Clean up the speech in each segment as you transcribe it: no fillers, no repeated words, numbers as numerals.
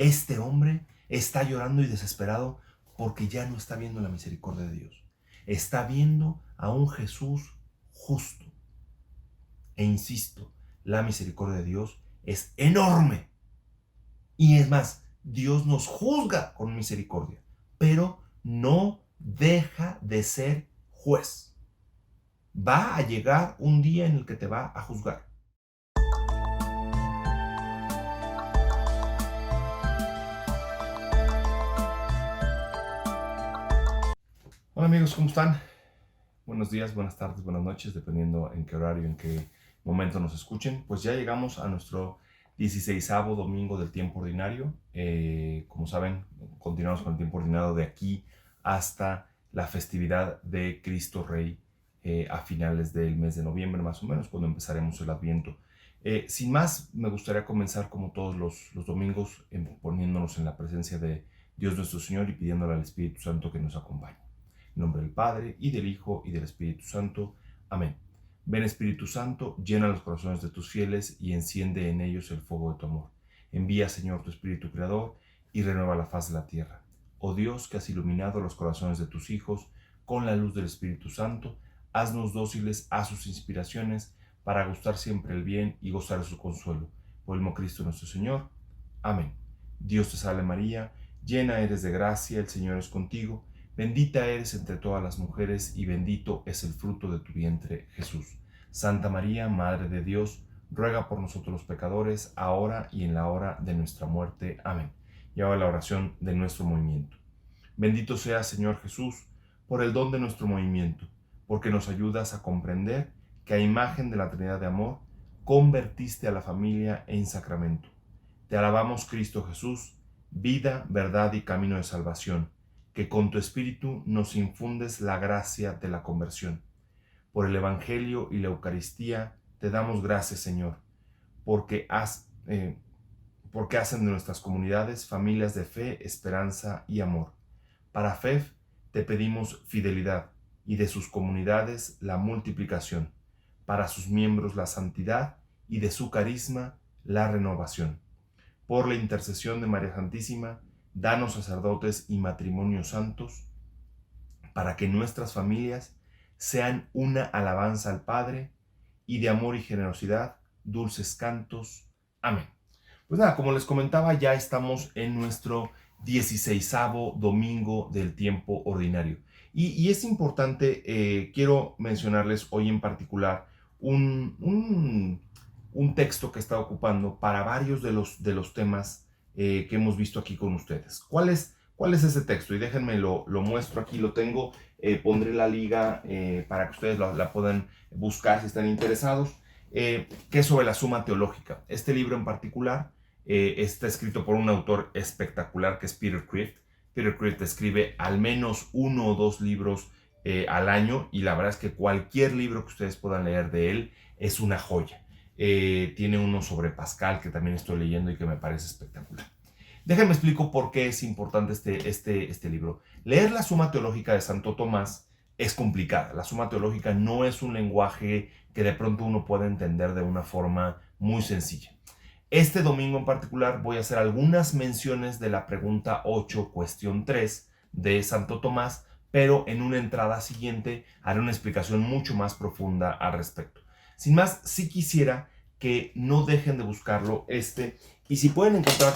Este hombre está llorando y desesperado porque ya no está viendo la misericordia de Dios. Está viendo a un Jesús justo. E insisto, la misericordia de Dios es enorme. Y es más, Dios nos juzga con misericordia, pero no deja de ser juez. Va a llegar un día en el que te va a juzgar. Hola amigos, ¿cómo están? Buenos días, buenas tardes, buenas noches, dependiendo en qué horario, en qué momento nos escuchen. Pues ya llegamos a nuestro 16º domingo del tiempo ordinario. Como saben, continuamos con el tiempo ordinario de aquí hasta la festividad de Cristo Rey a finales del mes de noviembre, más o menos, cuando empezaremos el Adviento. Sin más, me gustaría comenzar como todos los domingos poniéndonos en la presencia de Dios nuestro Señor y pidiéndole al Espíritu Santo que nos acompañe. En nombre del Padre, y del Hijo, y del Espíritu Santo. Amén. Ven Espíritu Santo, llena los corazones de tus fieles y enciende en ellos el fuego de tu amor. Envía, Señor, tu Espíritu Creador y renueva la faz de la tierra. Oh Dios, que has iluminado los corazones de tus hijos con la luz del Espíritu Santo, haznos dóciles a sus inspiraciones para gustar siempre el bien y gozar de su consuelo. Por el mismo Cristo nuestro Señor. Amén. Dios te salve María, llena eres de gracia, el Señor es contigo. Bendita eres entre todas las mujeres y bendito es el fruto de tu vientre, Jesús. Santa María, Madre de Dios, ruega por nosotros los pecadores, ahora y en la hora de nuestra muerte. Amén. Y ahora la oración de nuestro movimiento. Bendito seas, Señor Jesús, por el don de nuestro movimiento, porque nos ayudas a comprender que a imagen de la Trinidad de amor, convertiste a la familia en sacramento. Te alabamos, Cristo Jesús, vida, verdad y camino de salvación, que con tu Espíritu nos infundes la gracia de la conversión. Por el Evangelio y la Eucaristía te damos gracias, Señor, porque hacen de nuestras comunidades familias de fe, esperanza y amor. Para FEF te pedimos fidelidad y de sus comunidades la multiplicación, para sus miembros la santidad y de su carisma la renovación. Por la intercesión de María Santísima, danos sacerdotes y matrimonios santos, para que nuestras familias sean una alabanza al Padre y de amor y generosidad, dulces cantos. Amén. Pues nada, como les comentaba, ya estamos en nuestro 16º domingo del tiempo ordinario. Y es importante, quiero mencionarles hoy en particular un texto que está ocupando para varios de los temas que hemos visto aquí con ustedes. ¿Cuál es ese texto? Y déjenme lo muestro aquí, lo tengo, pondré la liga para que ustedes la puedan buscar si están interesados, que es sobre la Suma Teológica. Este libro en particular está escrito por un autor espectacular que es Peter Kreeft. Peter Kreeft escribe al menos 1 o 2 libros al año, y la verdad es que cualquier libro que ustedes puedan leer de él es una joya. Tiene uno sobre Pascal que también estoy leyendo y que me parece espectacular. Déjenme explico por qué es importante este libro. Leer la Suma Teológica de Santo Tomás es complicada. La Suma Teológica no es un lenguaje que de pronto uno pueda entender de una forma muy sencilla. Este domingo en particular voy a hacer algunas menciones de la pregunta 8, cuestión 3 de Santo Tomás, pero en una entrada siguiente haré una explicación mucho más profunda al respecto. Sin más, sí quisiera que no dejen de buscarlo y si pueden encontrar,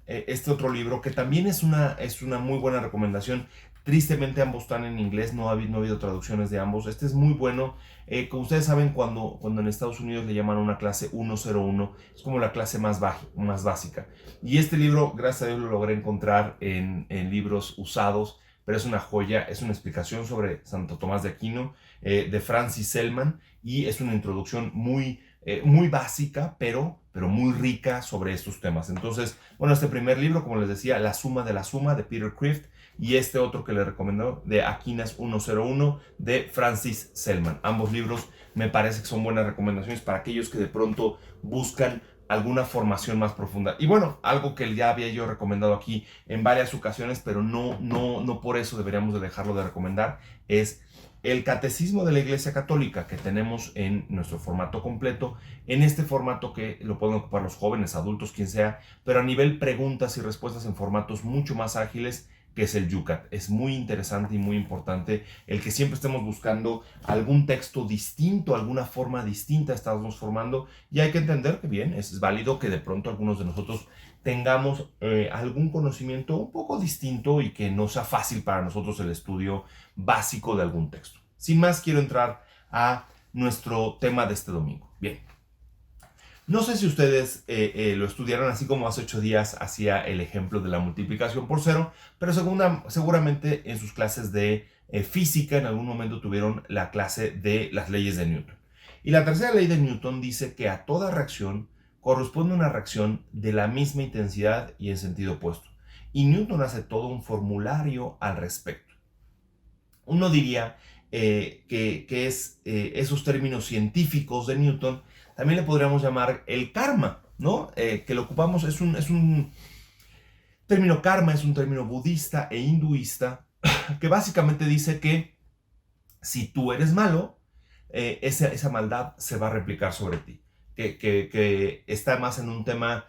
este otro libro, que también es una muy buena recomendación. Tristemente ambos están en inglés, no ha habido traducciones de ambos. Este es muy bueno. Como ustedes saben, cuando en Estados Unidos le llaman a una clase 101, es como la clase más básica. Y este libro, gracias a Dios, lo logré encontrar en libros usados, pero es una joya. Es una explicación sobre Santo Tomás de Aquino, de Francis Selman, y es una introducción muy básica, pero muy rica sobre estos temas. Entonces, bueno, este primer libro, como les decía, La Suma de la Suma, de Peter Kreeft, y este otro que les recomiendo, de Aquinas 101, de Francis Selman. Ambos libros me parece que son buenas recomendaciones para aquellos que de pronto buscan alguna formación más profunda. Y bueno, algo que ya había yo recomendado aquí en varias ocasiones, pero no por eso deberíamos de dejarlo de recomendar, es el Catecismo de la Iglesia Católica que tenemos en nuestro formato completo, en este formato que lo pueden ocupar los jóvenes, adultos, quien sea, pero a nivel preguntas y respuestas en formatos mucho más ágiles, que es el YUCAT. Es muy interesante y muy importante el que siempre estemos buscando algún texto distinto, alguna forma distinta estamos formando, y hay que entender que bien, es válido que de pronto algunos de nosotros tengamos algún conocimiento un poco distinto y que no sea fácil para nosotros el estudio básico de algún texto. Sin más, quiero entrar a nuestro tema de este domingo. Bien. No sé si ustedes lo estudiaron así como hace 8 días hacía el ejemplo de la multiplicación por cero, pero seguramente en sus clases de física en algún momento tuvieron la clase de las leyes de Newton. Y la tercera ley de Newton dice que a toda reacción corresponde una reacción de la misma intensidad y en sentido opuesto. Y Newton hace todo un formulario al respecto. Uno diría que es esos términos científicos de Newton, también le podríamos llamar el karma, ¿no? Que lo ocupamos, es un término karma, es un término budista e hinduista, que básicamente dice que si tú eres malo, esa maldad se va a replicar sobre ti. Que está más en un tema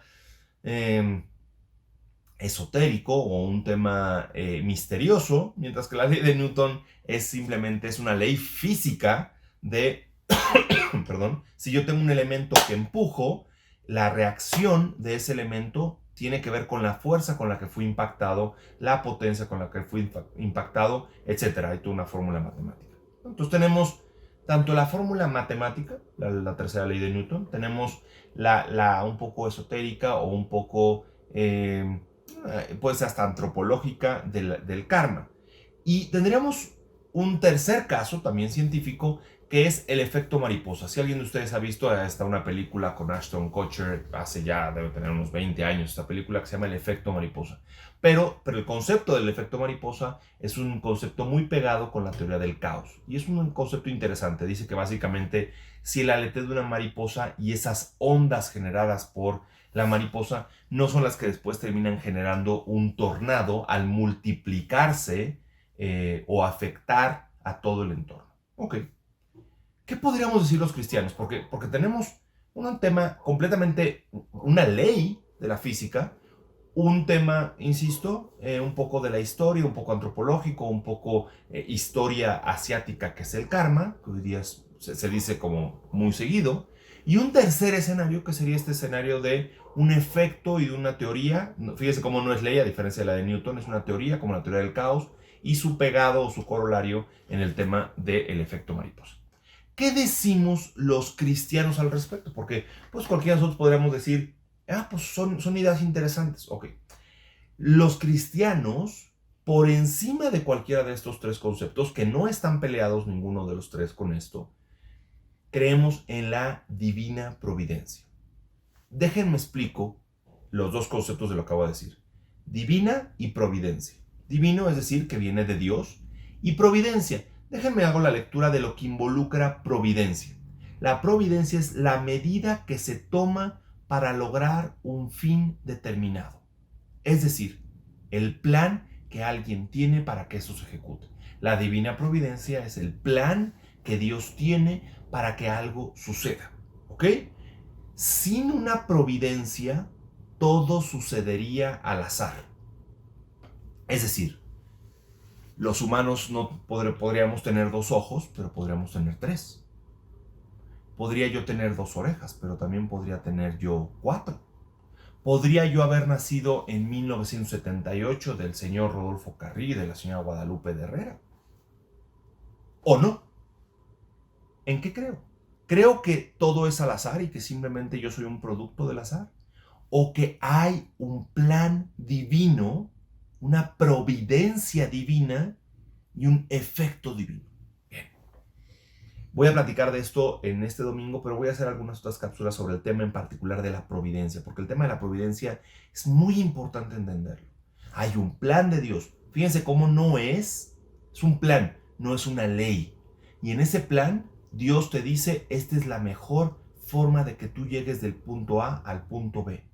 esotérico o un tema misterioso, mientras que la ley de Newton es una ley física de perdón, si yo tengo un elemento que empujo, la reacción de ese elemento tiene que ver con la fuerza con la que fui impactado, la potencia con la que fui impactado, etc. Hay toda una fórmula matemática. Entonces tenemos tanto la fórmula matemática, la tercera ley de Newton, tenemos la un poco esotérica o un poco, puede ser hasta antropológica del karma. Y tendríamos un tercer caso, también científico, que es el efecto mariposa. Si alguien de ustedes ha visto, está una película con Ashton Kutcher, hace ya, debe tener unos 20 años, esta película que se llama El efecto mariposa. Pero el concepto del efecto mariposa es un concepto muy pegado con la teoría del caos. Y es un concepto interesante. Dice que básicamente si el aleteo de una mariposa y esas ondas generadas por la mariposa no son las que después terminan generando un tornado al multiplicarse o afectar a todo el entorno. Ok. ¿Qué podríamos decir los cristianos? Porque tenemos un tema completamente, una ley de la física, un tema, insisto, un poco de la historia, un poco antropológico, un poco historia asiática, que es el karma, que hoy día se dice como muy seguido, y un tercer escenario, que sería este escenario de un efecto y de una teoría. Fíjese cómo no es ley, a diferencia de la de Newton, es una teoría, como la teoría del caos, y su pegado o su corolario en el tema del efecto mariposa. ¿Qué decimos los cristianos al respecto? Porque pues cualquiera de nosotros podríamos decir, pues son ideas interesantes. Ok. Los cristianos, por encima de cualquiera de estos tres conceptos, que no están peleados ninguno de los tres con esto, creemos en la divina providencia. Déjenme explico los dos conceptos de lo que acabo de decir. Divina y providencia. Divino es decir que viene de Dios, y providencia. Déjenme hago la lectura de lo que involucra providencia. La providencia es la medida que se toma para lograr un fin determinado. Es decir, el plan que alguien tiene para que eso se ejecute. La divina providencia es el plan que Dios tiene para que algo suceda. ¿Ok? Sin una providencia, todo sucedería al azar. Es decir, los humanos no podríamos tener 2 ojos, pero podríamos tener 3. Podría yo tener 2 orejas, pero también podría tener yo 4. Podría yo haber nacido en 1978 del señor Rodolfo Carrí y de la señora Guadalupe de Herrera. ¿O no? ¿En qué creo? ¿Creo que todo es al azar y que simplemente yo soy un producto del azar? ¿O que hay un plan divino, una providencia divina y un efecto divino? Bien. Voy a platicar de esto en este domingo, pero voy a hacer algunas otras cápsulas sobre el tema en particular de la providencia, porque el tema de la providencia es muy importante entenderlo. Hay un plan de Dios. Fíjense cómo no es un plan, no es una ley. Y en ese plan, Dios te dice, esta es la mejor forma de que tú llegues del punto A al punto B.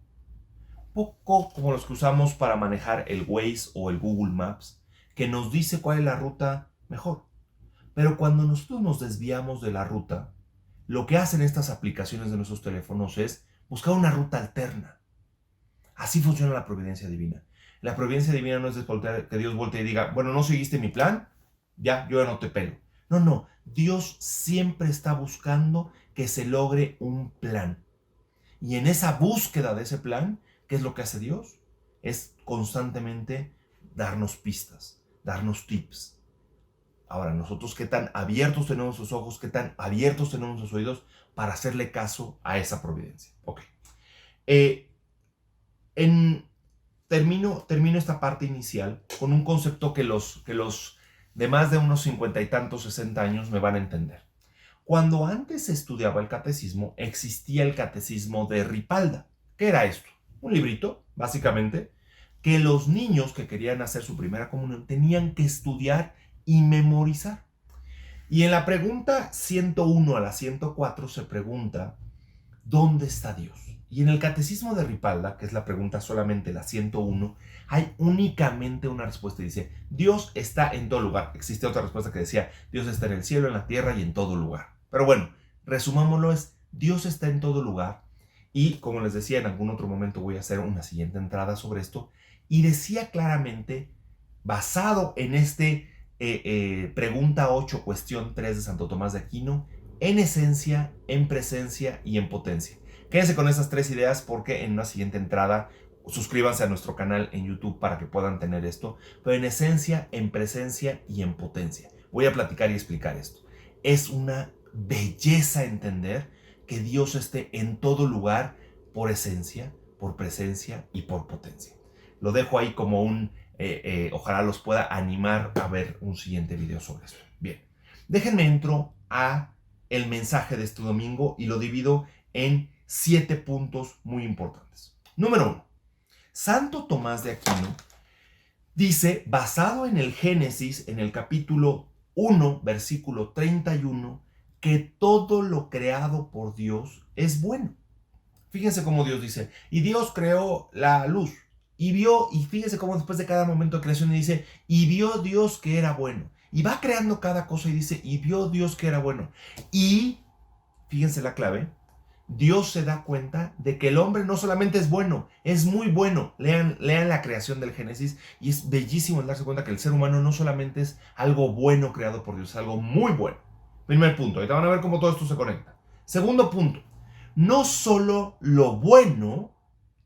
Poco como los que usamos para manejar el Waze o el Google Maps, que nos dice cuál es la ruta mejor. Pero cuando nosotros nos desviamos de la ruta, lo que hacen estas aplicaciones de nuestros teléfonos es buscar una ruta alterna. Así funciona la providencia divina. La providencia divina no es que Dios voltee y diga, bueno, no seguiste mi plan, ya, yo ya no te pelo. No, no, Dios siempre está buscando que se logre un plan. Y en esa búsqueda de ese plan, ¿qué es lo que hace Dios? Es constantemente darnos pistas, darnos tips. Ahora, nosotros qué tan abiertos tenemos los ojos, qué tan abiertos tenemos los oídos para hacerle caso a esa providencia. Ok. Termino esta parte inicial con un concepto que los de más de unos 50 y tantos, 60 años me van a entender. Cuando antes se estudiaba el catecismo, existía el catecismo de Ripalda. ¿Qué era esto? Un librito, básicamente, que los niños que querían hacer su primera comunión tenían que estudiar y memorizar. Y en la pregunta 101 a la 104 se pregunta, ¿dónde está Dios? Y en el catecismo de Ripalda, que es la pregunta solamente la 101, hay únicamente una respuesta. Dice, Dios está en todo lugar. Existe otra respuesta que decía, Dios está en el cielo, en la tierra y en todo lugar. Pero bueno, resumámoslo es, Dios está en todo lugar. Y como les decía, en algún otro momento voy a hacer una siguiente entrada sobre esto. Y decía claramente, basado en pregunta 8, cuestión 3 de Santo Tomás de Aquino, en esencia, en presencia y en potencia. Quédense con esas 3 ideas porque en una siguiente entrada suscríbanse a nuestro canal en YouTube para que puedan tener esto. Pero en esencia, en presencia y en potencia. Voy a platicar y explicar esto. Es una belleza entender que Dios esté en todo lugar por esencia, por presencia y por potencia. Lo dejo ahí como ojalá los pueda animar a ver un siguiente video sobre esto. Bien, déjenme entro a el mensaje de este domingo y lo divido en 7 puntos muy importantes. Número 1. Santo Tomás de Aquino dice, basado en el Génesis, en el capítulo 1, versículo 31, que todo lo creado por Dios es bueno. Fíjense cómo Dios dice, y Dios creó la luz, y fíjense cómo después de cada momento de creación dice, y vio Dios que era bueno. Y va creando cada cosa y dice, y vio Dios que era bueno. Y, fíjense la clave, Dios se da cuenta de que el hombre no solamente es bueno, es muy bueno. Lean la creación del Génesis y es bellísimo el darse cuenta que el ser humano no solamente es algo bueno creado por Dios, es algo muy bueno. Primer punto, ahorita van a ver cómo todo esto se conecta. Segundo punto, no solo lo bueno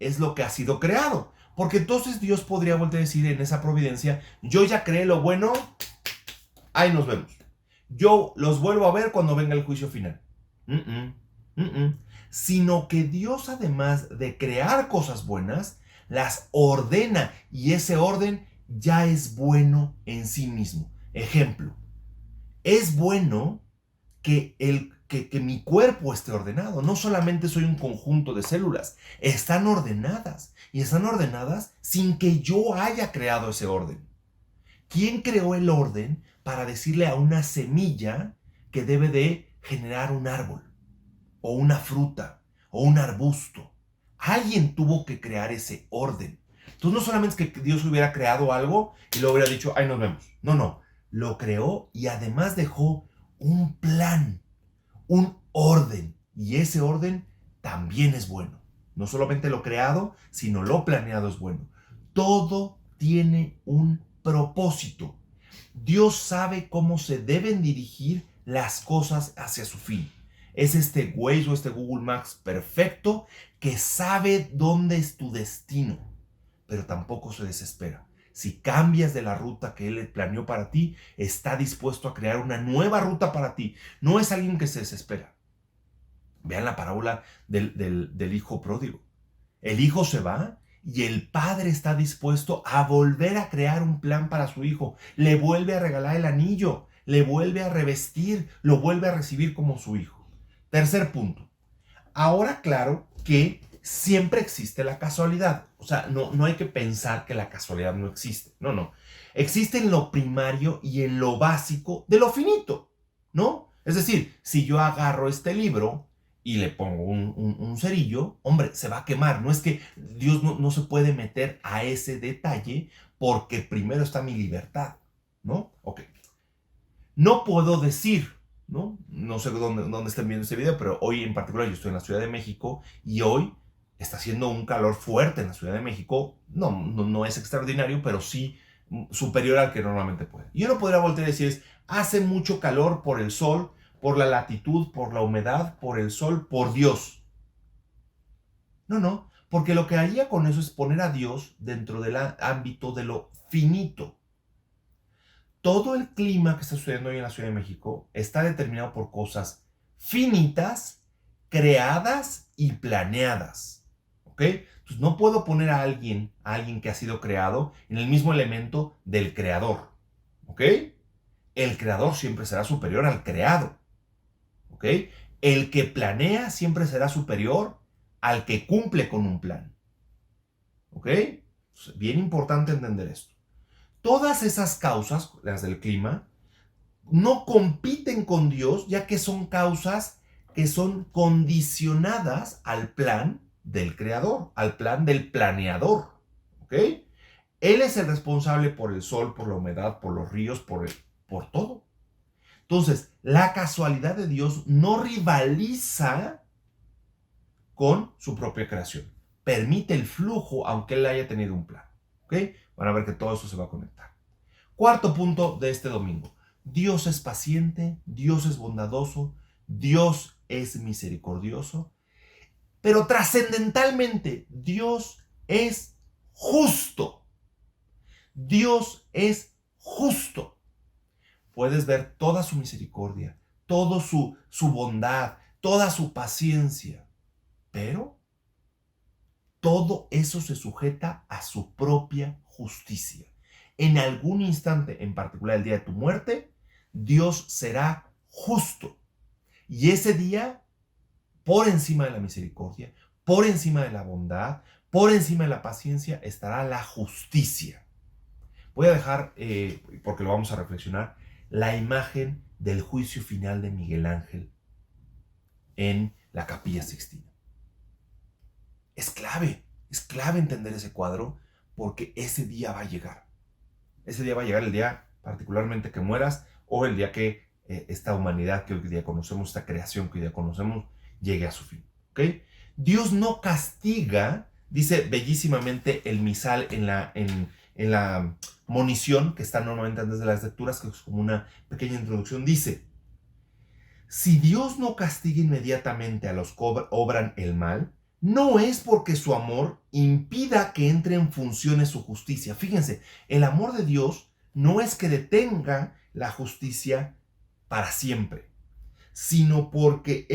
es lo que ha sido creado, porque entonces Dios podría volver a decir en esa providencia, yo ya creé lo bueno, ahí nos vemos. Yo los vuelvo a ver cuando venga el juicio final. Sino que Dios, además de crear cosas buenas, las ordena y ese orden ya es bueno en sí mismo. Ejemplo, es bueno que mi cuerpo esté ordenado. No solamente soy un conjunto de células, están ordenadas y están ordenadas sin que yo haya creado ese orden. ¿Quién creó el orden para decirle a una semilla que debe de generar un árbol o una fruta o un arbusto? Alguien tuvo que crear ese orden. Entonces no solamente es que Dios hubiera creado algo y luego hubiera dicho, ahí nos vemos. No, lo creó y además dejó un plan, un orden, y ese orden también es bueno. No solamente lo creado, sino lo planeado es bueno. Todo tiene un propósito. Dios sabe cómo se deben dirigir las cosas hacia su fin. Es este Waze o este Google Maps perfecto que sabe dónde es tu destino, pero tampoco se desespera. Si cambias de la ruta que Él planeó para ti, está dispuesto a crear una nueva ruta para ti. No es alguien que se desespera. Vean la parábola del hijo pródigo. El hijo se va y el padre está dispuesto a volver a crear un plan para su hijo. Le vuelve a regalar el anillo, le vuelve a revestir, lo vuelve a recibir como su hijo. Tercer punto. Ahora, claro que siempre existe la casualidad. O sea, no hay que pensar que la casualidad no existe. No. Existe en lo primario y en lo básico de lo finito, ¿no? Es decir, si yo agarro este libro y le pongo un cerillo, hombre, se va a quemar. No es que Dios no se puede meter a ese detalle porque primero está mi libertad, ¿no? Ok. No puedo decir, ¿no? No sé dónde están viendo este video, pero hoy en particular yo estoy en la Ciudad de México y hoy está haciendo un calor fuerte en la Ciudad de México. No es extraordinario, pero sí superior al que normalmente puede. Y yo no podría voltear y decir, hace mucho calor por el sol, por la latitud, por la humedad, por el sol, por Dios. No, porque lo que haría con eso es poner a Dios dentro del ámbito de lo finito. Todo el clima que está sucediendo hoy en la Ciudad de México está determinado por cosas finitas, creadas y planeadas. ¿Ok? Entonces no puedo poner a alguien que ha sido creado en el mismo elemento del creador. ¿Ok? El creador siempre será superior al creado. ¿Ok? El que planea siempre será superior al que cumple con un plan. ¿Ok? Entonces, bien importante entender esto. Todas esas causas, las del clima, no compiten con Dios, ya que son causas que son condicionadas al plan del creador, al plan del planeador. ¿Ok? Él es el responsable por el sol, por la humedad, por los ríos, por todo. Entonces, la casualidad de Dios no rivaliza con su propia creación. Permite el flujo, aunque él haya tenido un plan. ¿Ok? Van a ver que todo eso se va a conectar. Cuarto punto de este domingo. Dios es paciente, Dios es bondadoso, Dios es misericordioso, pero trascendentalmente Dios es justo. Dios es justo. Puedes ver toda su misericordia, toda su bondad, toda su paciencia, pero todo eso se sujeta a su propia justicia. En algún instante, en particular el día de tu muerte, Dios será justo. Y ese día, por encima de la misericordia, por encima de la bondad, por encima de la paciencia, estará la justicia. Voy a dejar, porque lo vamos a reflexionar, la imagen del juicio final de Miguel Ángel en la Capilla Sixtina. Es clave entender ese cuadro porque ese día va a llegar. Ese día va a llegar, el día particularmente que mueras o el día que esta humanidad que hoy día conocemos, esta creación que hoy día conocemos, llegue a su fin. ¿Ok? Dios no castiga, dice bellísimamente el misal en la monición que está normalmente antes de las lecturas, que es como una pequeña introducción, dice: si Dios no castiga inmediatamente a los que obran el mal, no es porque su amor impida que entre en funciones su justicia. Fíjense, el amor de Dios no es que detenga la justicia para siempre, sino porque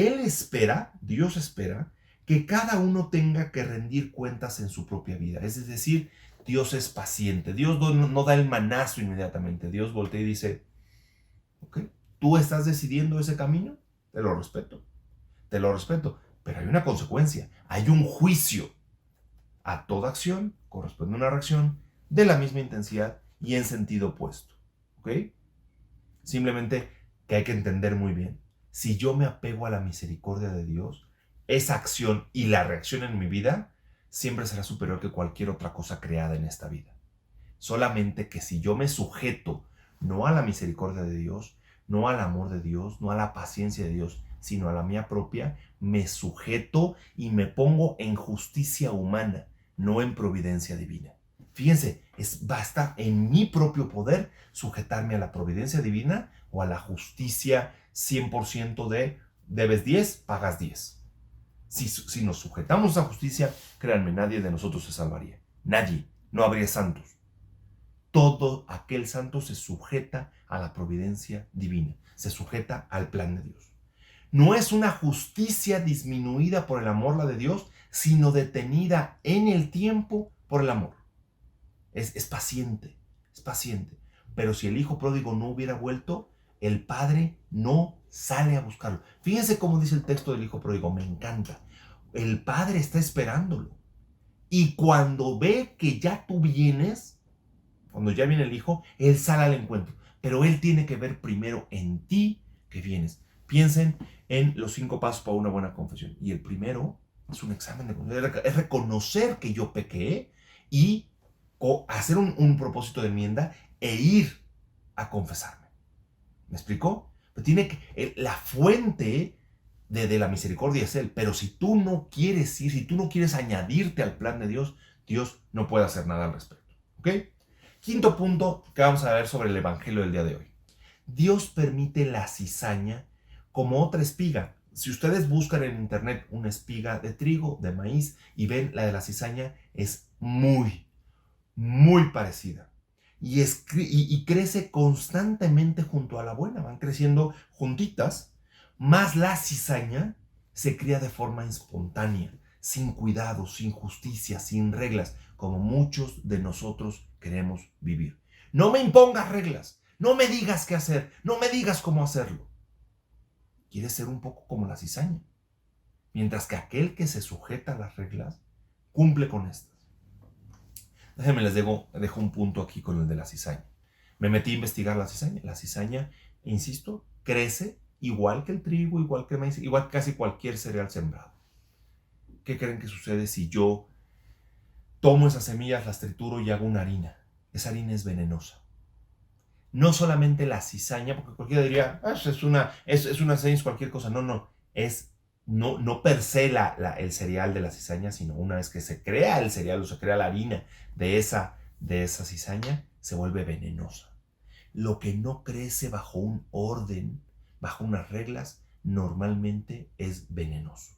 Dios espera, que cada uno tenga que rendir cuentas en su propia vida. Es decir, Dios es paciente. Dios no da el manazo inmediatamente. Dios voltea y dice: ok, ¿tú estás decidiendo ese camino? Te lo respeto, pero hay una consecuencia, hay un juicio. A toda acción corresponde una reacción de la misma intensidad y en sentido opuesto. ¿Ok? Simplemente que hay que entender muy bien. Si yo me apego a la misericordia de Dios, esa acción y la reacción en mi vida siempre será superior que cualquier otra cosa creada en esta vida. Solamente que si yo me sujeto no a la misericordia de Dios, no al amor de Dios, no a la paciencia de Dios, sino a la mía propia, me sujeto y me pongo en justicia humana, no en providencia divina. Fíjense, basta en mi propio poder sujetarme a la providencia divina o a la justicia 100% de debes 10, pagas 10. Si nos sujetamos a justicia, créanme, nadie de nosotros se salvaría. Nadie. No habría santos. Todo aquel santo se sujeta a la providencia divina, se sujeta al plan de Dios. No es una justicia disminuida por el amor, la de Dios, sino detenida en el tiempo por el amor. Es paciente, es paciente. Pero si el hijo pródigo no hubiera vuelto, el padre no sale a buscarlo. Fíjense cómo dice el texto del hijo pródigo, me encanta. El padre está esperándolo. Y cuando ve que ya tú vienes, cuando ya viene el hijo, él sale al encuentro. Pero él tiene que ver primero en ti que vienes. Piensen en los 5 pasos para una buena confesión. Y el primero es un examen de conciencia, es reconocer que yo pequé y hacer un propósito de enmienda e ir a confesarme. ¿Me explicó? Pero tiene que, la fuente de la misericordia es Él, pero si tú no quieres ir, si tú no quieres añadirte al plan de Dios, Dios no puede hacer nada al respecto. ¿Ok? Quinto punto que vamos a ver sobre el evangelio del día de hoy. Dios permite la cizaña como otra espiga. Si ustedes buscan en internet una espiga de trigo, de maíz, y ven la de la cizaña, es muy, muy parecida. Y crece constantemente junto a la buena, van creciendo juntitas, más la cizaña se cría de forma espontánea, sin cuidado, sin justicia, sin reglas, como muchos de nosotros queremos vivir. No me impongas reglas, no me digas qué hacer, no me digas cómo hacerlo. Quieres ser un poco como la cizaña, mientras que aquel que se sujeta a las reglas cumple con estas. Déjenme les dejo un punto aquí con el de la cizaña. Me metí a investigar la cizaña. La cizaña, insisto, crece igual que el trigo, igual que el maíz, igual que casi cualquier cereal sembrado. ¿Qué creen que sucede si yo tomo esas semillas, las trituro y hago una harina? Esa harina es venenosa. No solamente la cizaña, porque cualquiera diría, es una cizaña, es cualquier cosa. No. No per se el cereal de la cizaña, sino una vez que se crea el cereal o se crea la harina de esa cizaña, se vuelve venenosa. Lo que no crece bajo un orden, bajo unas reglas, normalmente es venenoso.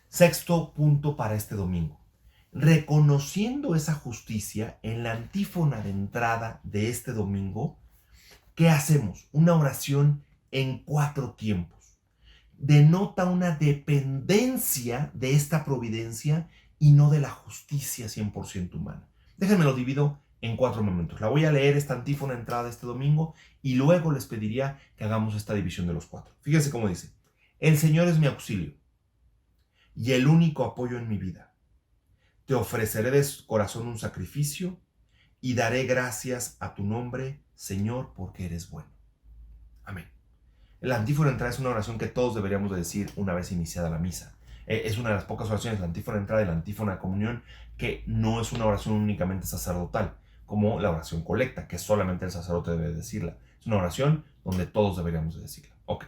Sexto punto para este domingo. Reconociendo esa justicia en la antífona de entrada de este domingo, ¿qué hacemos? Una oración en 4 tiempos. Denota una dependencia de esta providencia y no de la justicia 100% humana. Déjenme lo divido en 4 momentos. La voy a leer esta antífona entrada este domingo y luego les pediría que hagamos esta división de los 4. Fíjense cómo dice: el Señor es mi auxilio y el único apoyo en mi vida. Te ofreceré de corazón un sacrificio y daré gracias a tu nombre, Señor, porque eres bueno. Amén. La antífona entrada es una oración que todos deberíamos de decir una vez iniciada la misa. Es una de las pocas oraciones, la antífona entrada y la antífona de comunión, que no es una oración únicamente sacerdotal, como la oración colecta, que solamente el sacerdote debe decirla. Es una oración donde todos deberíamos de decirla. Ok.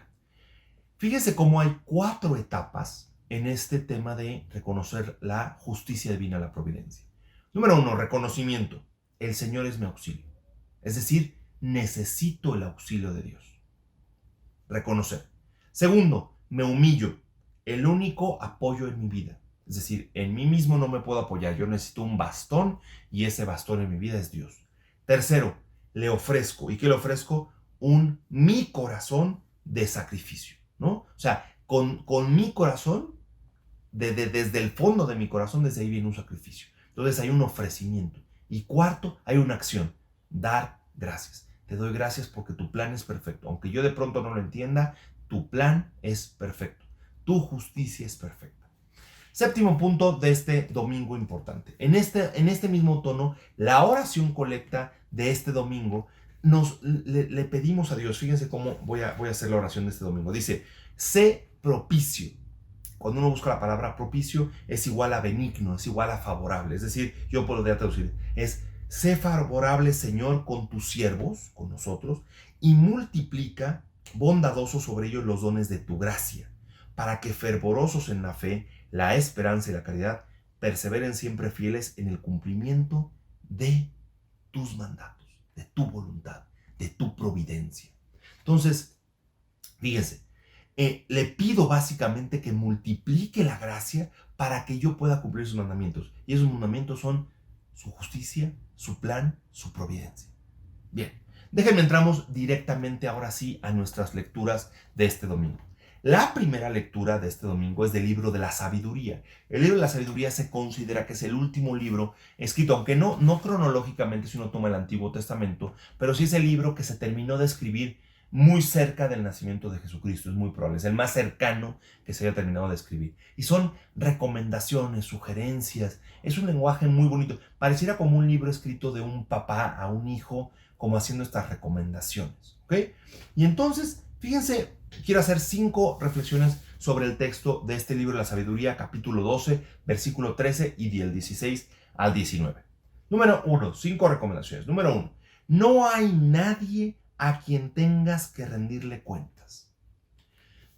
Fíjense cómo hay 4 etapas en este tema de reconocer la justicia divina, la providencia. Número 1, reconocimiento. El Señor es mi auxilio. Es decir, necesito el auxilio de Dios. Reconocer. Segundo, me humillo. El único apoyo en mi vida. Es decir, en mí mismo no me puedo apoyar. Yo necesito un bastón y ese bastón en mi vida es Dios. Tercero, le ofrezco. ¿Y qué le ofrezco? Mi corazón de sacrificio, ¿no? O sea, con mi corazón, desde el fondo de mi corazón, desde ahí viene un sacrificio. Entonces hay un ofrecimiento. Y cuarto, hay una acción. Dar gracias. Te doy gracias porque tu plan es perfecto. Aunque yo de pronto no lo entienda, tu plan es perfecto. Tu justicia es perfecta. Séptimo punto de este domingo importante. En este mismo tono, la oración colecta de este domingo, le pedimos a Dios. Fíjense cómo voy a hacer la oración de este domingo. Dice: sé propicio. Cuando uno busca la palabra propicio, es igual a benigno, es igual a favorable. Es decir, yo podría traducir, sé favorable, Señor, con tus siervos, con nosotros, y multiplica bondadoso sobre ellos los dones de tu gracia, para que fervorosos en la fe, la esperanza y la caridad, perseveren siempre fieles en el cumplimiento de tus mandatos, de tu voluntad, de tu providencia. Entonces, fíjense, le pido básicamente que multiplique la gracia para que yo pueda cumplir sus mandamientos. Y esos mandamientos son su justicia, su plan, su providencia. Bien, déjenme entramos directamente ahora sí a nuestras lecturas de este domingo. La primera lectura de este domingo es del libro de la sabiduría. El libro de la sabiduría se considera que es el último libro escrito, aunque no cronológicamente si uno toma el Antiguo Testamento, pero sí es el libro que se terminó de escribir muy cerca del nacimiento de Jesucristo. Es muy probable, es el más cercano que se haya terminado de escribir. Y son recomendaciones, sugerencias, es un lenguaje muy bonito. Pareciera como un libro escrito de un papá a un hijo, como haciendo estas recomendaciones, ¿ok? Y entonces, fíjense Quiero hacer 5 reflexiones sobre el texto de este libro de la sabiduría, capítulo 12, versículo 13 y del 16 al 19. Número 1, 5 recomendaciones. Número 1, no hay nadie a quien tengas que rendirle cuentas.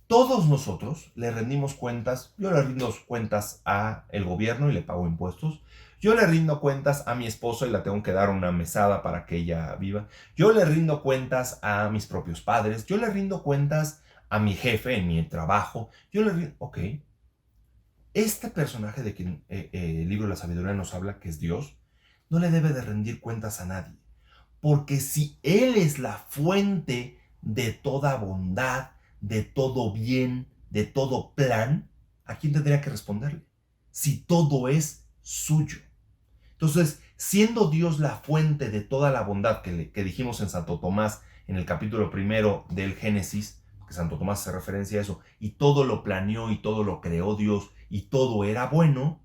Todos nosotros le rendimos cuentas. Yo le rindo cuentas a el gobierno y le pago impuestos. Yo le rindo cuentas a mi esposa y la tengo que dar una mesada para que ella viva. Yo le rindo cuentas a mis propios padres. Yo le rindo cuentas a mi jefe en mi trabajo. Yo le rindo... Ok. Este personaje de quien el libro de la sabiduría nos habla, que es Dios, no le debe de rendir cuentas a nadie. Porque si Él es la fuente de toda bondad, de todo bien, de todo plan, ¿a quién tendría que responderle? Si todo es suyo. Entonces, siendo Dios la fuente de toda la bondad que dijimos en Santo Tomás, en el capítulo 1 del Génesis, que Santo Tomás hace referencia a eso, y todo lo planeó y todo lo creó Dios y todo era bueno,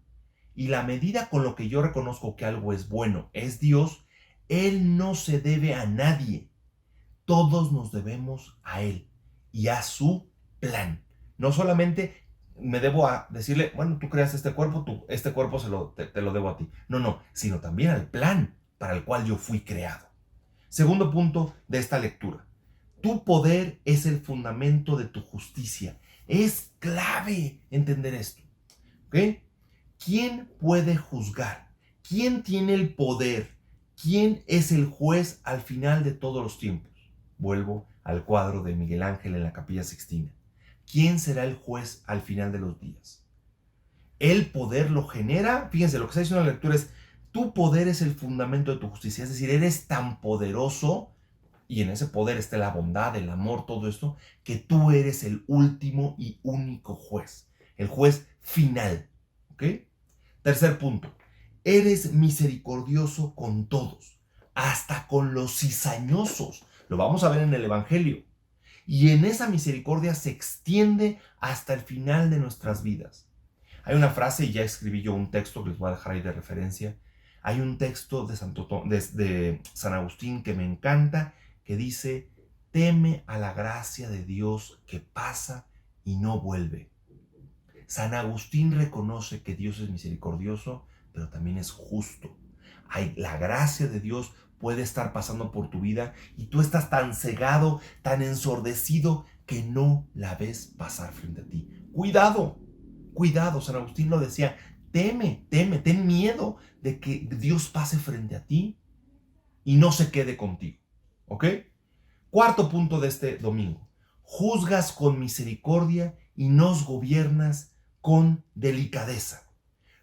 y la medida con lo que yo reconozco que algo es bueno es Dios, Él no se debe a nadie. Todos nos debemos a Él y a su plan. No solamente me debo a decirle, bueno, tú creas este cuerpo, este cuerpo te lo debo a ti. No, sino también al plan para el cual yo fui creado. Segundo punto de esta lectura. Tu poder es el fundamento de tu justicia. Es clave entender esto. ¿Ok? ¿Quién puede juzgar? ¿Quién tiene el poder? ¿Quién es el juez al final de todos los tiempos? Vuelvo al cuadro de Miguel Ángel en la Capilla Sixtina. ¿Quién será el juez al final de los días? El poder lo genera. Fíjense, lo que está diciendo la lectura es, tu poder es el fundamento de tu justicia. Es decir, eres tan poderoso, y en ese poder está la bondad, el amor, todo esto, que tú eres el último y único juez. El juez final. ¿Ok? Tercer punto. Eres misericordioso con todos, hasta con los cizañosos. Lo vamos a ver en el Evangelio. Y en esa misericordia se extiende hasta el final de nuestras vidas. Hay una frase, y ya escribí yo un texto que les voy a dejar ahí de referencia. Hay un texto de San Agustín que me encanta, que dice, teme a la gracia de Dios que pasa y no vuelve. San Agustín reconoce que Dios es misericordioso, pero también es justo. La gracia de Dios puede estar pasando por tu vida y tú estás tan cegado, tan ensordecido, que no la ves pasar frente a ti. Cuidado, cuidado. San Agustín lo decía, teme, ten miedo de que Dios pase frente a ti y no se quede contigo. ¿Ok? Cuarto punto de este domingo. Juzgas con misericordia y nos gobiernas con delicadeza.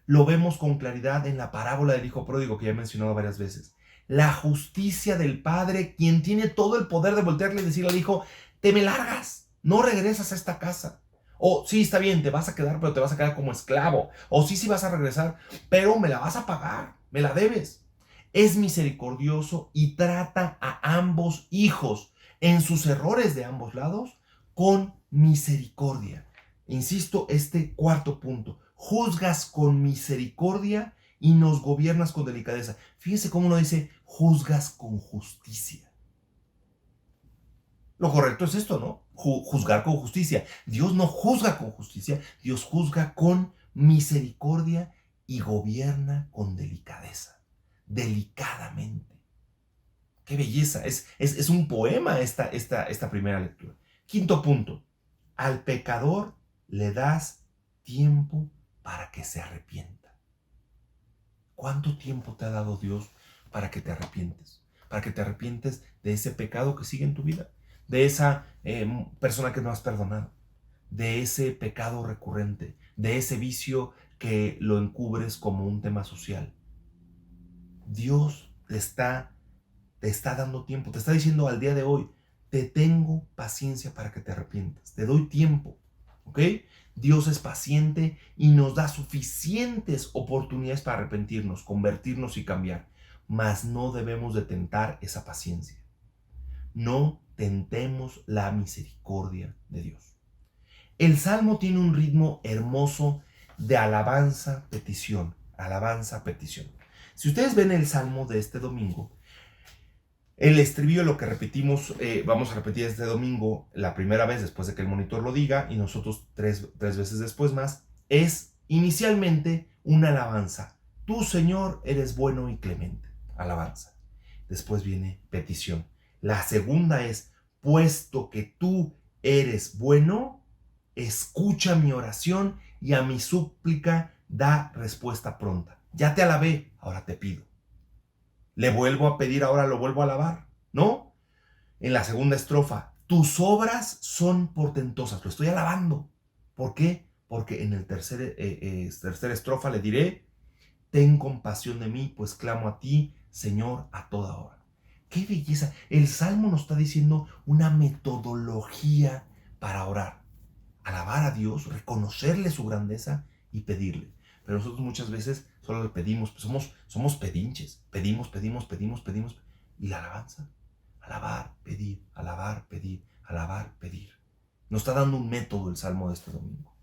Lo vemos con claridad en la parábola del hijo pródigo que ya he mencionado varias veces. La justicia del padre, quien tiene todo el poder de voltearle y decirle al hijo, te me largas, no regresas a esta casa. O sí, está bien, te vas a quedar, pero te vas a quedar como esclavo. O sí, vas a regresar, pero me la vas a pagar, me la debes. Es misericordioso y trata a ambos hijos en sus errores de ambos lados con misericordia. Insisto, este cuarto punto. Juzgas con misericordia y nos gobiernas con delicadeza. Fíjense cómo uno dice, juzgas con justicia. Lo correcto es esto, ¿no? Juzgar con justicia. Dios no juzga con justicia, Dios juzga con misericordia y gobierna con delicadeza. Delicadamente. ¡Qué belleza! Es un poema esta primera lectura. Quinto punto. Al pecador le das tiempo para que se arrepienta. ¿Cuánto tiempo te ha dado Dios para que te arrepientes? Para que te arrepientes de ese pecado que sigue en tu vida, de esa persona que no has perdonado, de ese pecado recurrente, de ese vicio que lo encubres como un tema social. Dios te está dando tiempo, te está diciendo al día de hoy, te tengo paciencia para que te arrepientas, te doy tiempo, ¿ok? Dios es paciente y nos da suficientes oportunidades para arrepentirnos, convertirnos y cambiar, mas no debemos de tentar esa paciencia. No tentemos la misericordia de Dios. El Salmo tiene un ritmo hermoso de alabanza, petición, alabanza, petición. Si ustedes ven el Salmo de este domingo, El estribillo, lo que repetimos, vamos a repetir este domingo la primera vez después de que el monitor lo diga y nosotros tres veces después más, es inicialmente una alabanza. Tú, Señor, eres bueno y clemente. Alabanza. Después viene petición. La segunda es, puesto que tú eres bueno, escucha mi oración y a mi súplica da respuesta pronta. Ya te alabé, ahora te pido. Le vuelvo a pedir, ahora lo vuelvo a alabar, ¿no? En la segunda estrofa, tus obras son portentosas, lo estoy alabando. ¿Por qué? Porque en el tercera estrofa le diré, ten compasión de mí, pues clamo a ti, Señor, a toda hora. ¡Qué belleza! El Salmo nos está diciendo una metodología para orar. Alabar a Dios, reconocerle su grandeza y pedirle. Pero nosotros muchas veces solo le pedimos, pues somos pedinches. Pedimos. ¿Y la alabanza? Alabar, pedir, alabar, pedir, alabar, pedir. Nos está dando un método el Salmo de este domingo.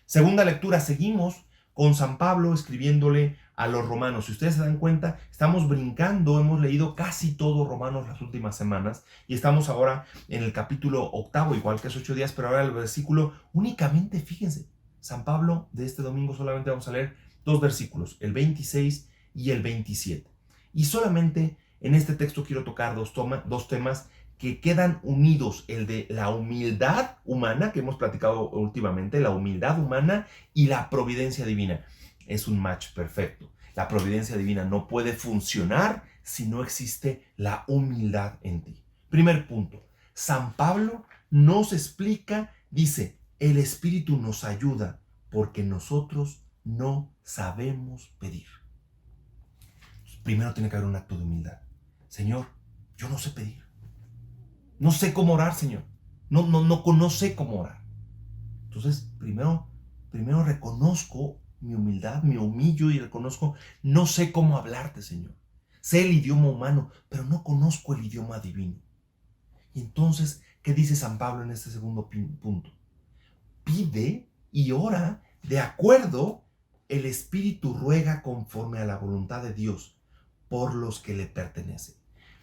Segunda lectura, seguimos con San Pablo escribiéndole a los romanos. Si ustedes se dan cuenta, estamos brincando, hemos leído casi todo Romanos las últimas semanas y estamos ahora en el capítulo 8, igual que hace 8 días, pero ahora el versículo únicamente, fíjense, San Pablo de este domingo solamente vamos a leer 2 versículos, el 26 y el 27. Y solamente en este texto quiero tocar dos temas que quedan unidos, el de la humildad humana, que hemos platicado últimamente, la humildad humana y la providencia divina. Es un match perfecto. La providencia divina no puede funcionar si no existe la humildad en ti. Primer punto, San Pablo nos explica, dice, el Espíritu nos ayuda porque nosotros no sabemos pedir. Primero tiene que haber un acto de humildad. Señor, yo no sé pedir. No sé cómo orar, Señor. No sé cómo orar. Entonces, primero reconozco mi humildad, me humillo y reconozco, no sé cómo hablarte, Señor. Sé el idioma humano, pero no conozco el idioma divino. Y entonces, ¿qué dice San Pablo en este segundo punto? Pide y ora de acuerdo, el Espíritu ruega conforme a la voluntad de Dios por los que le pertenecen.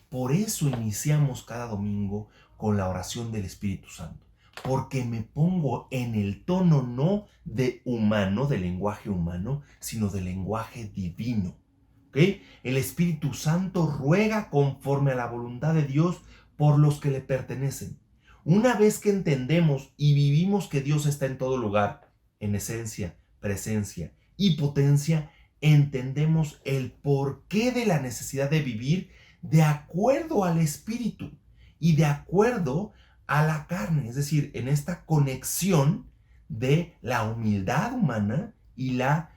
Por eso iniciamos cada domingo con la oración del Espíritu Santo, porque me pongo en el tono no de humano, de lenguaje humano, sino de lenguaje divino. ¿Okay? El Espíritu Santo ruega conforme a la voluntad de Dios por los que le pertenecen. Una vez que entendemos y vivimos que Dios está en todo lugar, en esencia, presencia y potencia, entendemos el porqué de la necesidad de vivir de acuerdo al espíritu y de acuerdo a la carne, es decir, en esta conexión de la humildad humana y la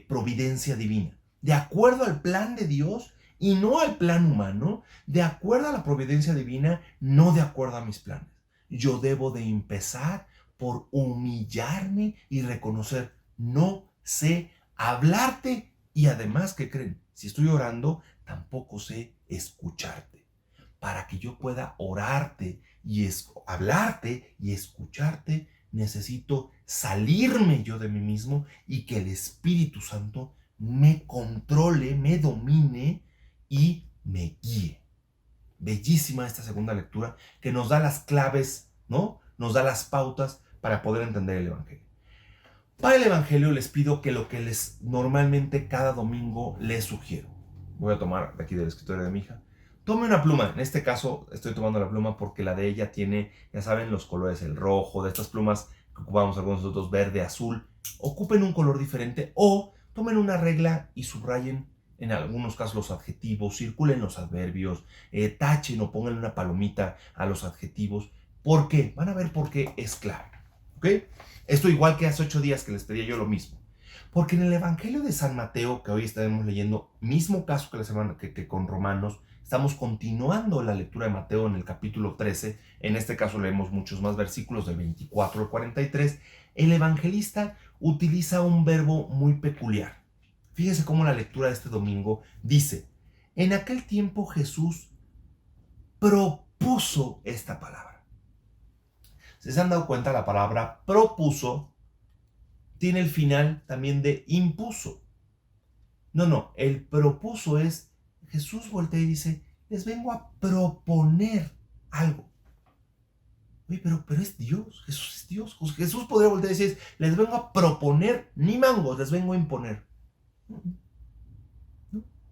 providencia divina, de acuerdo al plan de Dios y no al plan humano, de acuerdo a la providencia divina, no de acuerdo a mis planes. Yo debo de empezar por humillarme y reconocer, no sé hablarte y además, ¿qué creen? Si estoy orando, tampoco sé escucharte. Para que yo pueda orarte y hablarte y escucharte, necesito salirme yo de mí mismo y que el Espíritu Santo me controle, me domine y me guíe. Bellísima esta segunda lectura que nos da las claves, ¿no? Nos da las pautas para poder entender el Evangelio. Para el Evangelio les pido que lo que les normalmente cada domingo les sugiero. Voy a tomar de aquí del escritorio de mi hija. Tome una pluma. En este caso estoy tomando la pluma porque la de ella tiene, ya saben, los colores, el rojo, de estas plumas que ocupamos algunos nosotros, verde, azul. Ocupen un color diferente o tomen una regla y subrayen en algunos casos los adjetivos, circulen los adverbios, tachen o pongan una palomita a los adjetivos. ¿Por qué? Van a ver por qué es clave. ¿Ok? Esto igual que hace 8 días que les pedía yo lo mismo. Porque en el Evangelio de San Mateo, que hoy estaremos leyendo, mismo caso que con Romanos, estamos continuando la lectura de Mateo en el capítulo 13. En este caso leemos muchos más versículos, del 24 al 43. El evangelista utiliza un verbo muy peculiar. Fíjense cómo la lectura de este domingo dice, en aquel tiempo Jesús propuso esta palabra. Si se han dado cuenta, la palabra propuso tiene el final también de impuso. No, el propuso es, Jesús voltea y dice, les vengo a proponer algo. Oye, pero es Dios, Jesús es Dios. Jesús podría voltear y decir, les vengo a proponer, ni mangos, les vengo a imponer. ¿No?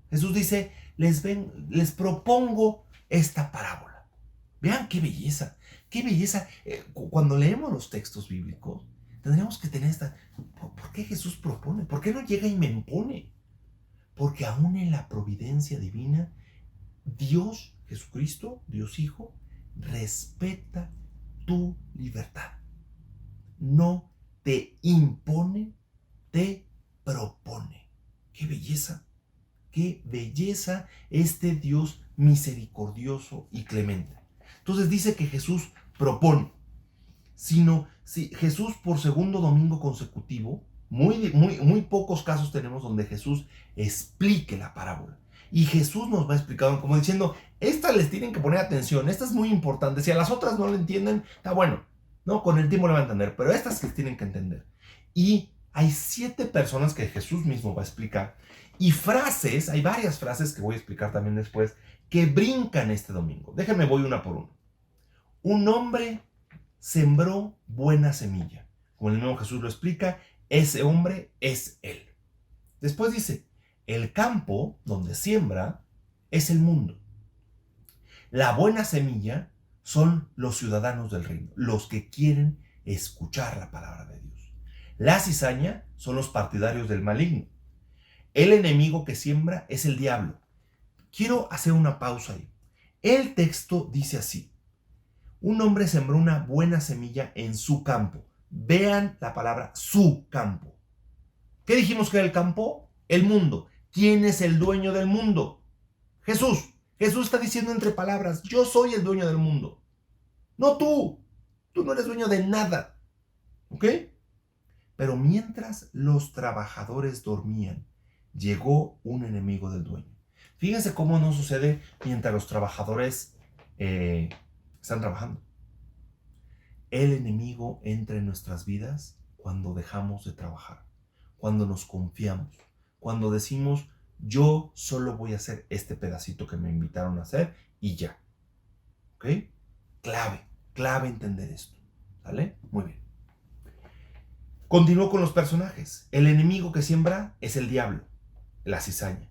Jesús dice, les propongo esta parábola. Vean qué belleza, qué belleza. Cuando leemos los textos bíblicos, tendríamos que tener ¿por qué Jesús propone? ¿Por qué no llega y me impone? Porque aún en la providencia divina, Dios, Jesucristo, Dios Hijo, respeta tu libertad. No te impone, te propone. ¡Qué belleza! ¡Qué belleza este Dios misericordioso y clemente! Entonces dice que Jesús propone. Si Jesús por segundo domingo consecutivo, muy pocos casos tenemos donde Jesús explique la parábola. Y Jesús nos va explicando, como diciendo, estas les tienen que poner atención, esta es muy importante. Si a las otras no le entienden, está bueno, ¿no? Con el tiempo le van a entender, pero estas les tienen que entender. Y hay 7 personas que Jesús mismo va a explicar. Y frases, hay varias frases que voy a explicar también después, que brincan este domingo. Déjenme, voy una por una. Un hombre sembró buena semilla. Como el mismo Jesús lo explica, ese hombre es él. Después dice, el campo donde siembra es el mundo. La buena semilla son los ciudadanos del reino, los que quieren escuchar la palabra de Dios. La cizaña son los partidarios del maligno. El enemigo que siembra es el diablo. Quiero hacer una pausa ahí. El texto dice así: un hombre sembró una buena semilla en su campo. Vean la palabra su campo. ¿Qué dijimos que era el campo? El mundo. ¿Quién es el dueño del mundo? Jesús. Jesús está diciendo entre palabras, yo soy el dueño del mundo. No tú. Tú no eres dueño de nada. ¿Ok? Pero mientras los trabajadores dormían, llegó un enemigo del dueño. Fíjense cómo no sucede mientras los trabajadores están trabajando. El enemigo entra en nuestras vidas cuando dejamos de trabajar, cuando nos confiamos, cuando decimos, yo solo voy a hacer este pedacito que me invitaron a hacer y ya. ¿Ok? Clave entender esto. ¿Vale? Muy bien. Continúo con los personajes. El enemigo que siembra es el diablo, la cizaña.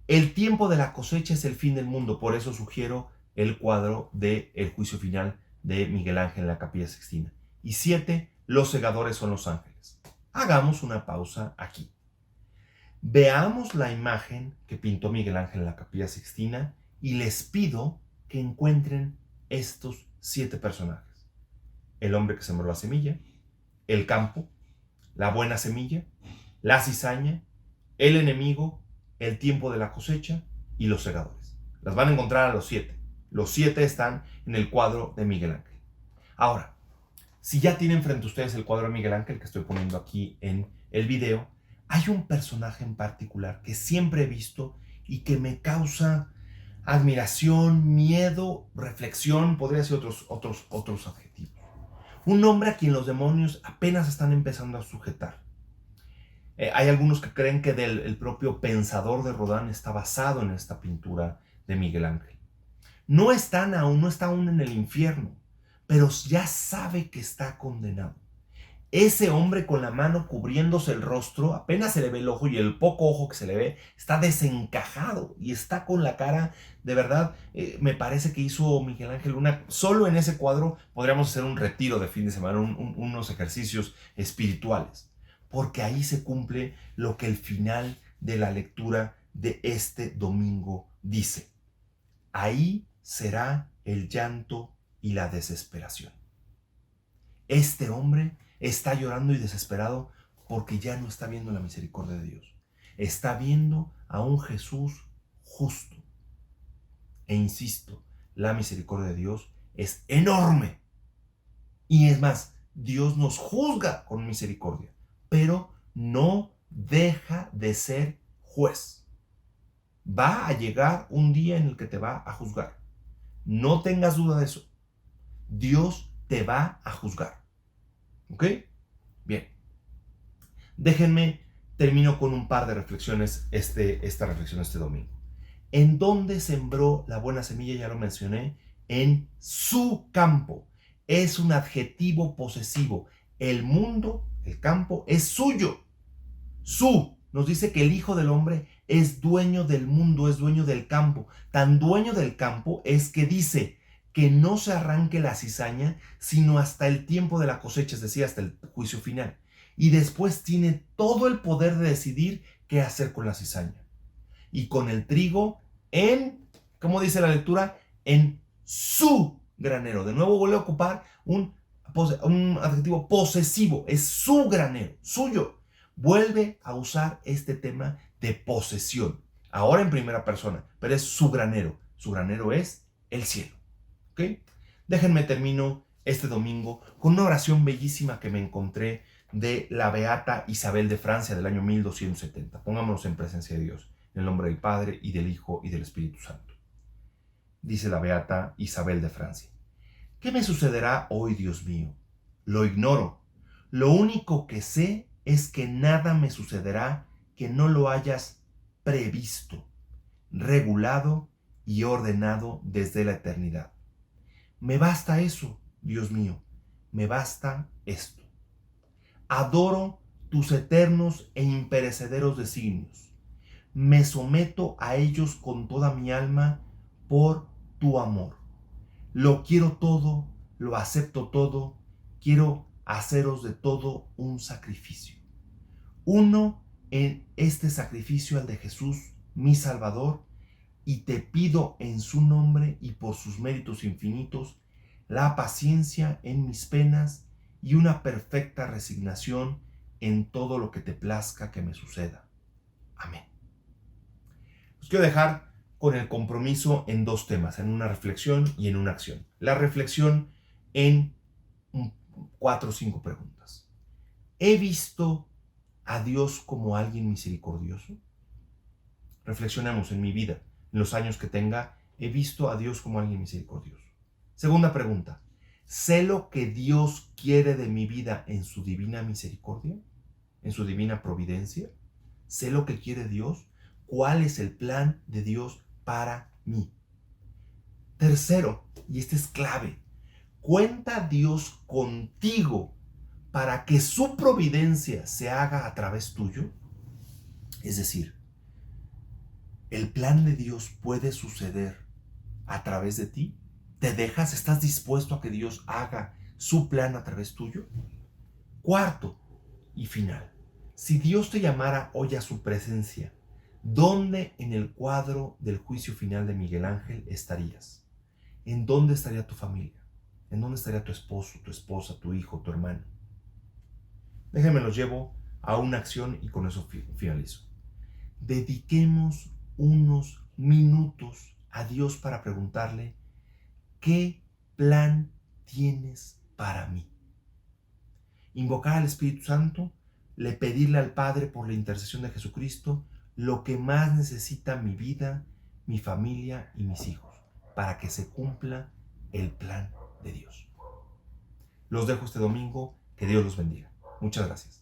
El tiempo de la cosecha es el fin del mundo, por eso sugiero el cuadro de El juicio final de Miguel Ángel en la Capilla Sixtina. Y 7, los segadores son los ángeles. Hagamos una pausa aquí. Veamos la imagen que pintó Miguel Ángel en la Capilla Sixtina y les pido que encuentren estos 7 personajes. El hombre que sembró la semilla, el campo, la buena semilla, la cizaña, el enemigo, el tiempo de la cosecha y los segadores. Las van a encontrar a los 7. Los 7 están en el cuadro de Miguel Ángel. Ahora, si ya tienen frente a ustedes el cuadro de Miguel Ángel que estoy poniendo aquí en el video, hay un personaje en particular que siempre he visto y que me causa admiración, miedo, reflexión, podría ser otros adjetivos. Un hombre a quien los demonios apenas están empezando a sujetar. Hay algunos que creen que el propio pensador de Rodin está basado en esta pintura de Miguel Ángel. No está aún en el infierno, pero ya sabe que está condenado. Ese hombre con la mano cubriéndose el rostro, apenas se le ve el ojo y el poco ojo que se le ve está desencajado y está con la cara, de verdad, me parece que hizo Miguel Ángel solo en ese cuadro podríamos hacer un retiro de fin de semana, unos ejercicios espirituales, porque ahí se cumple lo que el final de la lectura de este domingo dice. Ahí será el llanto y la desesperación. Este hombre está llorando y desesperado porque ya no está viendo la misericordia de Dios. Está viendo a un Jesús justo. E insisto, la misericordia de Dios es enorme. Y es más, Dios nos juzga con misericordia, pero no deja de ser juez. Va a llegar un día en el que te va a juzgar. No tengas duda de eso. Dios te va a juzgar. ¿Ok? Bien. Déjenme, termino con un par de reflexiones esta reflexión este domingo. ¿En dónde sembró la buena semilla? Ya lo mencioné, en su campo. Es un adjetivo posesivo. El mundo, el campo, es suyo. Nos dice que el Hijo del Hombre es dueño del mundo, es dueño del campo. Tan dueño del campo es que dice que no se arranque la cizaña, sino hasta el tiempo de la cosecha, es decir, hasta el juicio final. Y después tiene todo el poder de decidir qué hacer con la cizaña. Y con el trigo ¿cómo dice la lectura? En su granero. De nuevo vuelve a ocupar un adjetivo posesivo. Es su granero, suyo. Vuelve a usar este tema de posesión. Ahora en primera persona, pero es su granero. Su granero es el cielo. ¿Ok? Déjenme termino este domingo con una oración bellísima que me encontré de la beata Isabel de Francia del año 1270. Pongámonos en presencia de Dios, en el nombre del Padre, y del Hijo, y del Espíritu Santo. Dice la beata Isabel de Francia: ¿qué me sucederá hoy, Dios mío? Lo ignoro. Lo único que sé es que nada me sucederá que no lo hayas previsto, regulado y ordenado desde la eternidad. Me basta eso, Dios mío, me basta esto. Adoro tus eternos e imperecederos designios. Me someto a ellos con toda mi alma por tu amor. Lo quiero todo, lo acepto todo, quiero haceros de todo un sacrificio. Uno en este sacrificio al de Jesús, mi Salvador, y te pido en su nombre y por sus méritos infinitos la paciencia en mis penas y una perfecta resignación en todo lo que te plazca que me suceda. Amén. Os quiero dejar con el compromiso en dos temas, en una reflexión y en una acción. La reflexión en 4 o 5 preguntas. ¿He visto a Dios como alguien misericordioso? Reflexionemos en mi vida, en los años que tenga, ¿he visto a Dios como alguien misericordioso? Segunda pregunta, ¿sé lo que Dios quiere de mi vida en su divina misericordia? ¿En su divina providencia? ¿Sé lo que quiere Dios? ¿Cuál es el plan de Dios para mí? Tercero, y este es clave, ¿cuenta Dios contigo para que su providencia se haga a través tuyo? Es decir, ¿el plan de Dios puede suceder a través de ti? ¿Te dejas? ¿Estás dispuesto a que Dios haga su plan a través tuyo? Cuarto y final, si Dios te llamara hoy a su presencia, ¿dónde en el cuadro del juicio final de Miguel Ángel estarías? ¿En dónde estaría tu familia? ¿En dónde estaría tu esposo, tu esposa, tu hijo, tu hermano? Déjenme los llevo a una acción y con eso finalizo. Dediquemos unos minutos a Dios para preguntarle: ¿qué plan tienes para mí? Invocar al Espíritu Santo, pedirle al Padre por la intercesión de Jesucristo lo que más necesita mi vida, mi familia y mis hijos, para que se cumpla el plan de Dios. Los dejo este domingo, que Dios los bendiga. Muchas gracias.